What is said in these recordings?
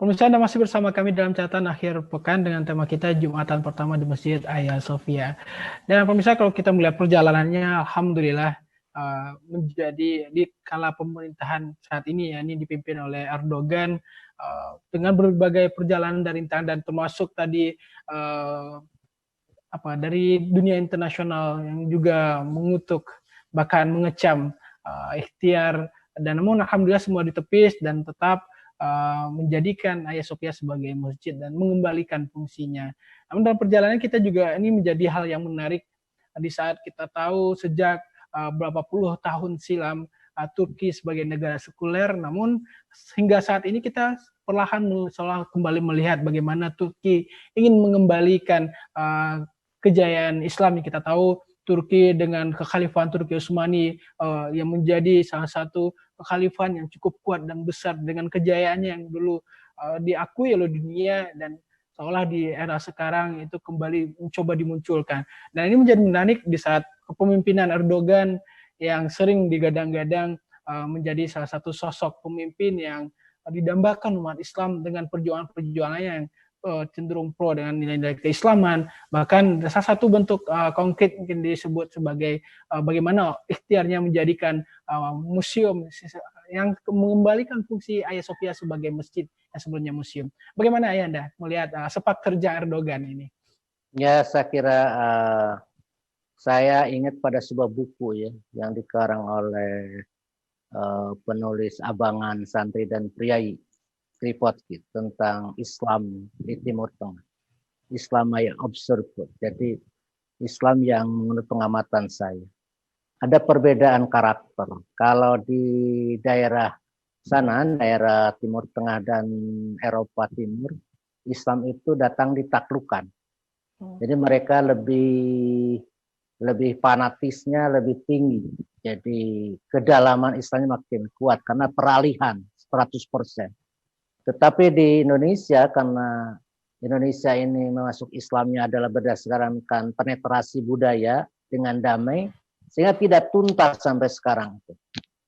Pemirsa, Anda masih bersama kami dalam catatan akhir pekan dengan tema kita Jumatan pertama di Masjid Hagia Sophia. Dan pemirsa, kalau kita melihat perjalanannya, alhamdulillah menjadi di kala pemerintahan saat ini, ya, ini dipimpin oleh Erdogan dengan berbagai perjalanan dari dan termasuk tadi dari dunia internasional yang juga mengutuk bahkan mengecam ikhtiar, dan namun alhamdulillah semua ditepis dan tetap menjadikan Hagia Sophia sebagai masjid dan mengembalikan fungsinya. Namun dalam perjalanan kita juga ini menjadi hal yang menarik di saat kita tahu sejak berapa puluh tahun silam Turki sebagai negara sekuler, namun hingga saat ini kita perlahan seolah kembali melihat bagaimana Turki ingin mengembalikan kejayaan Islam. Yang kita tahu Turki dengan kekhalifahan Turki Utsmani yang menjadi salah satu kekhalifahan yang cukup kuat dan besar dengan kejayaannya yang dulu diakui oleh dunia, dan seolah di era sekarang itu kembali mencoba dimunculkan. Dan ini menjadi menarik di saat kepemimpinan Erdogan yang sering digadang-gadang menjadi salah satu sosok pemimpin yang didambakan umat Islam dengan perjuangan-perjuangannya yang cenderung pro dengan nilai-nilai keislaman. Bahkan salah satu bentuk konkret mungkin disebut sebagai bagaimana ikhtiarnya menjadikan museum yang mengembalikan fungsi Hagia Sophia sebagai masjid yang sebelumnya museum. Bagaimana Ayanda melihat sepak kerja Erdogan ini? Ya, saya kira saya ingat pada sebuah buku ya yang dikarang oleh penulis Abangan Santri dan Priai Kripotkin tentang Islam di Timur Tengah. Islam yang observer. Jadi Islam yang menurut pengamatan saya. Ada perbedaan karakter. Kalau di daerah sana, daerah Timur Tengah dan Eropa Timur, Islam itu datang ditaklukkan. Jadi mereka lebih fanatisnya lebih tinggi. Jadi kedalaman Islamnya makin kuat karena peralihan 100%. Tetapi di Indonesia, karena Indonesia ini masuk Islamnya adalah berdasarkan penetrasi budaya dengan damai, sehingga tidak tuntas sampai sekarang.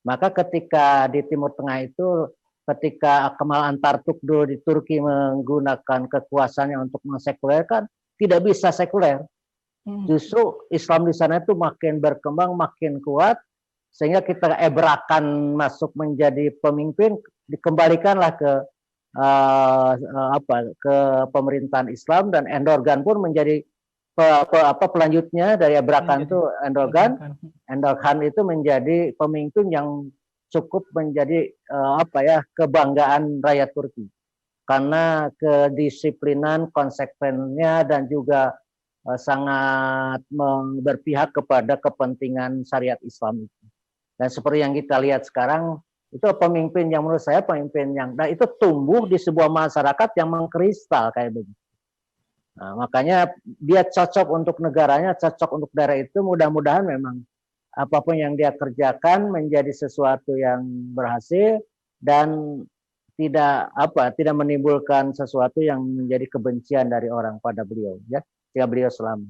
Maka ketika di Timur Tengah itu, ketika Kemal Atatürk dulu di Turki menggunakan kekuasaannya untuk mensekulerkan, tidak bisa sekuler. Justru Islam di sana itu makin berkembang, makin kuat, sehingga kita ebrakan masuk menjadi pemimpin, dikembalikanlah ke pemerintahan Islam, dan Erdogan pun menjadi pelanjutnya dari ebrakan itu. Erdogan itu menjadi pemimpin yang cukup menjadi kebanggaan rakyat Turki karena kedisiplinan, konsekuensinya, dan juga sangat berpihak kepada kepentingan syariat Islam itu. Dan seperti yang kita lihat sekarang, itu pemimpin yang menurut saya itu tumbuh di sebuah masyarakat yang mengkristal kayak begitu. Nah, makanya dia cocok untuk negaranya, cocok untuk daerah itu. Mudah-mudahan memang apapun yang dia kerjakan menjadi sesuatu yang berhasil dan tidak menimbulkan sesuatu yang menjadi kebencian dari orang pada beliau, ya, jika beliau selamat.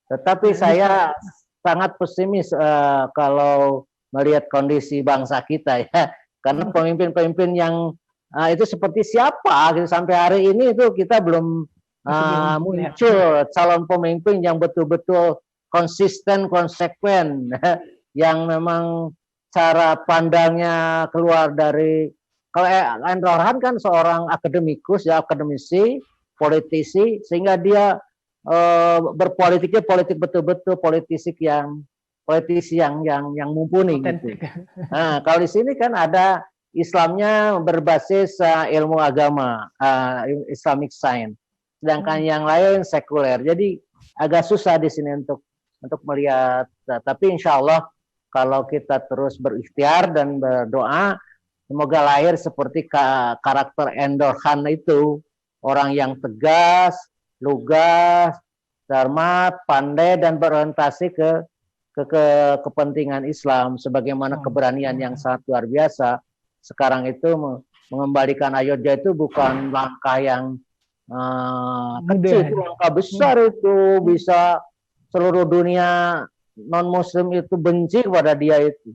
Tetapi saya sangat pesimis kalau melihat kondisi bangsa kita, ya, karena pemimpin-pemimpin yang itu seperti siapa gitu, sampai hari ini itu kita belum muncul calon pemimpin yang betul-betul konsisten, konsekuen, yang memang cara pandangnya keluar dari, kalau Erdogan kan seorang akademikus, ya, akademisi, politisi, sehingga dia berpolitiknya politik betul-betul politisi yang mumpuni gitu. Nah, kalau di sini kan ada Islamnya berbasis ilmu agama, Islamic Science, sedangkan yang lain sekuler. Jadi agak susah di sini untuk melihat. Tapi insya Allah kalau kita terus berikhtiar dan berdoa, semoga lahir seperti karakter Erdogan itu, orang yang tegas, lugas, cermat, pandai, dan berorientasi ke kepentingan Islam, sebagaimana keberanian yang sangat luar biasa. Sekarang itu mengembalikan Ayodhya itu bukan langkah yang kecil, itu langkah besar. Itu bisa seluruh dunia non-Muslim itu benci kepada dia itu.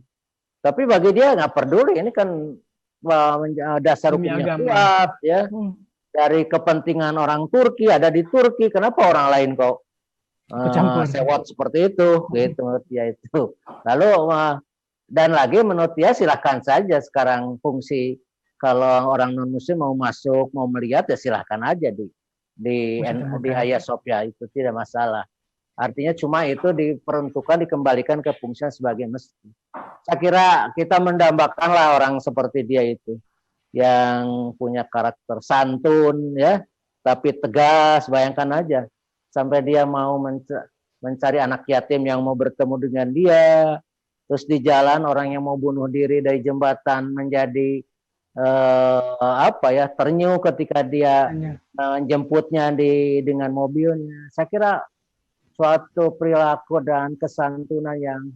Tapi bagi dia nggak peduli, ini kan dasar hukumnya kuat, ya. dari kepentingan orang Turki ada di Turki, kenapa orang lain kok sewot seperti itu, gitu menurut dia itu. Lalu dan lagi menurut dia silahkan saja sekarang fungsi kalau orang non Muslim mau masuk mau melihat ya silahkan aja di Hagia Sophia itu tidak masalah. Artinya cuma itu diperuntukkan dikembalikan ke fungsinya sebagai masjid. Saya kira kita mendambakanlah orang seperti dia itu yang punya karakter santun ya, tapi tegas. Bayangkan aja sampai dia mau mencari anak yatim yang mau bertemu dengan dia, terus di jalan orang yang mau bunuh diri dari jembatan menjadi ternyuh ketika dia menjemputnya dengan mobilnya. Saya kira suatu perilaku dan kesantunan yang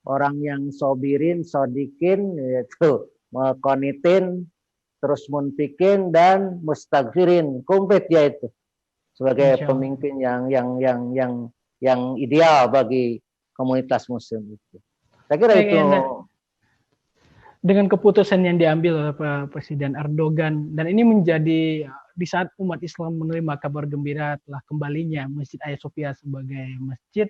orang yang sobirin, sodikin, yaitu konitin, terus munfikin dan mustagfirin, komplit dia itu sebagai pemimpin yang ideal bagi komunitas Muslim itu. Saya kira itu. Dengan keputusan yang diambil oleh Presiden Erdogan dan ini menjadi di saat umat Islam menerima kabar gembira telah kembalinya Masjid Hagia Sophia sebagai masjid,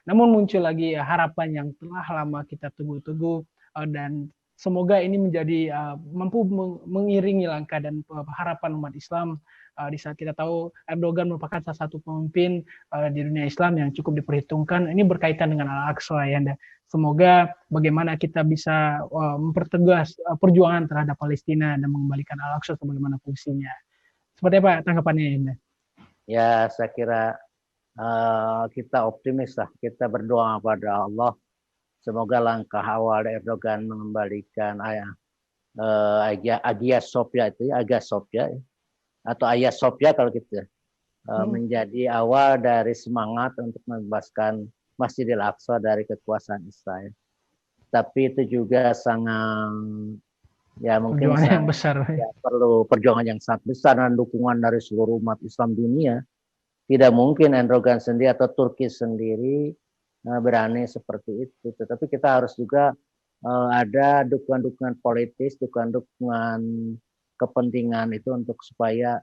namun muncul lagi harapan yang telah lama kita tunggu-tunggu dan semoga ini menjadi mampu mengiringi langkah dan harapan umat Islam di saat kita tahu Erdogan merupakan salah satu pemimpin di dunia Islam yang cukup diperhitungkan. Ini berkaitan dengan Al-Aqsa ya. Semoga bagaimana kita bisa mempertegas perjuangan terhadap Palestina dan mengembalikan Al-Aqsa sebagaimana fungsinya. Seperti apa tanggapannya Indah? Ya, saya kira kita optimis lah. Kita berdoa kepada Allah. Semoga langkah awal Erdogan mengembalikan Hagia Sophia itu, Hagia Sophia atau Hagia Sophia kalau gitu menjadi awal dari semangat untuk membebaskan Masjidil Aqsa dari kekuasaan Israel. Tapi itu juga sangat mungkin yang besar. Perlu perjuangan yang sangat besar dan dukungan dari seluruh umat Islam dunia. Tidak mungkin Erdogan sendiri atau Turki sendiri berani seperti itu. Tetapi kita harus juga ada dukungan-dukungan politis, dukungan-dukungan kepentingan itu untuk supaya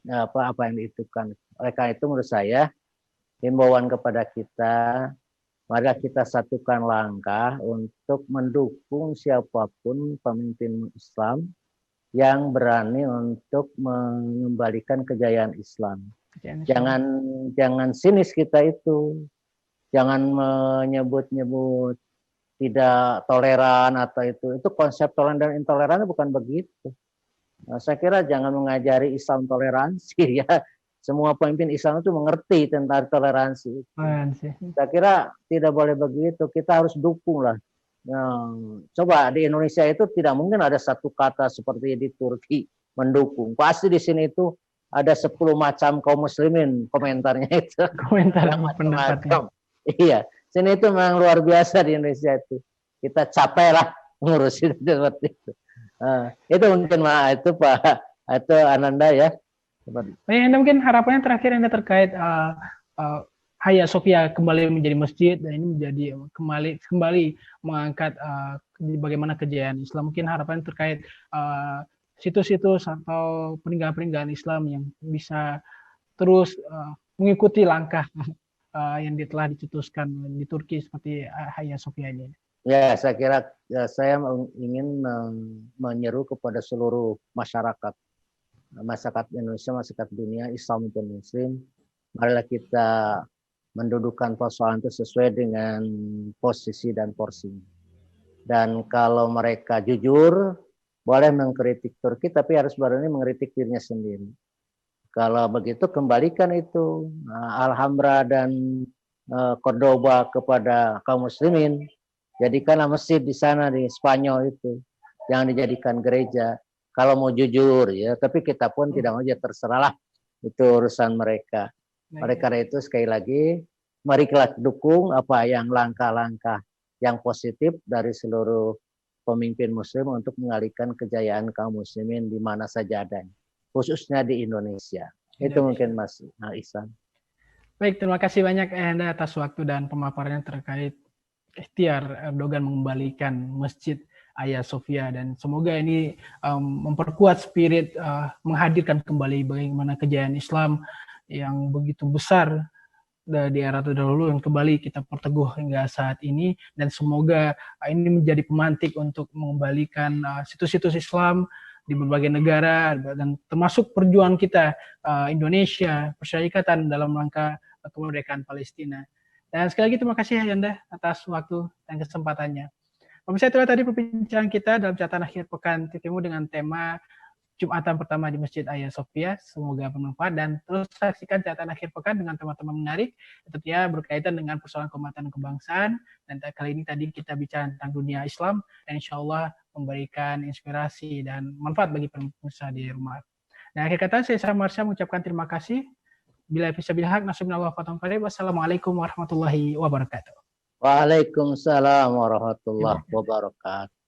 apa yang diitukan. Oleh karena itu menurut saya himbauan kepada kita, mari kita satukan langkah untuk mendukung siapapun pemimpin Islam yang berani untuk mengembalikan kejayaan Islam. Jangan sinis kita itu, jangan menyebut-nyebut tidak toleran atau itu konsep toleran dan intoleran bukan begitu. Saya kira jangan mengajari Islam toleransi ya. Semua pemimpin Islam itu mengerti tentang toleransi. Saya kira tidak boleh begitu. Kita harus dukung lah. Coba di Indonesia itu tidak mungkin ada satu kata seperti di Turki mendukung. Pasti di sini itu ada 10 macam kaum muslimin komentarnya itu. Komentar pendapatnya. Iya, sini itu memang luar biasa di Indonesia itu. Kita capek lah ngurusin seperti itu. Itu mungkin itu Pak atau Ananda ya. Anda mungkin harapannya terakhir Anda terkait Hagia Sophia kembali menjadi masjid dan ini menjadi kembali mengangkat bagaimana kejayaan Islam. Mungkin harapannya terkait situs-situs atau peninggalan-peninggalan Islam yang bisa terus mengikuti langkah yang telah dicetuskan di Turki seperti Hagia Sophia ini. Ya, saya kira saya ingin menyeru kepada seluruh masyarakat Indonesia, masyarakat dunia, Islam dan Muslim, marilah kita mendudukan persoalan itu sesuai dengan posisi dan porsinya. Dan kalau mereka jujur, boleh mengkritik Turki, tapi harus berani mengkritik dirinya sendiri. Kalau begitu, kembalikan itu Alhambra dan Cordoba kepada kaum muslimin. Jadikanlah masjid di sana di Spanyol itu, jangan dijadikan gereja. Kalau mau jujur ya, tapi kita pun tidak mau, ya terserahlah, itu urusan mereka. Oleh karena itu sekali lagi, mari kita dukung apa yang langkah-langkah yang positif dari seluruh pemimpin Muslim untuk mengalihkan kejayaan kaum muslimin di mana saja adanya, khususnya di Indonesia. Itu mungkin Mas Ihsan. Baik, terima kasih banyak Anda atas waktu dan pemaparannya terkait ikhtiar Erdogan mengembalikan Masjid Hagia Sophia, dan semoga ini memperkuat spirit menghadirkan kembali bagaimana kejayaan Islam yang begitu besar di era terdahulu yang kembali kita perteguh hingga saat ini, dan semoga ini menjadi pemantik untuk mengembalikan situs-situs Islam di berbagai negara, dan termasuk perjuangan kita Indonesia, Perserikatan dalam rangka kemerdekaan Palestina. Dan sekali lagi terima kasih Yanda atas waktu dan kesempatannya. Pemirsa, itulah tadi perbincangan kita dalam catatan akhir pekan TVMU dengan tema Jumatan pertama di Masjid Hagia Sophia. Semoga bermanfaat, dan terus saksikan catatan akhir pekan dengan teman-teman menarik tentunya berkaitan dengan persoalan keumatan dan kebangsaan. Dan kali ini tadi kita bicara tentang dunia Islam, dan insya Allah memberikan inspirasi dan manfaat bagi pemirsa di rumah. Nah, akhir kata saya Marsha mengucapkan terima kasih. Bila bisa bilhaq, nasibna wa fatam qarib. Wassalamualaikum warahmatullahi wabarakatuh. Waalaikumsalam warahmatullahi wabarakatuh.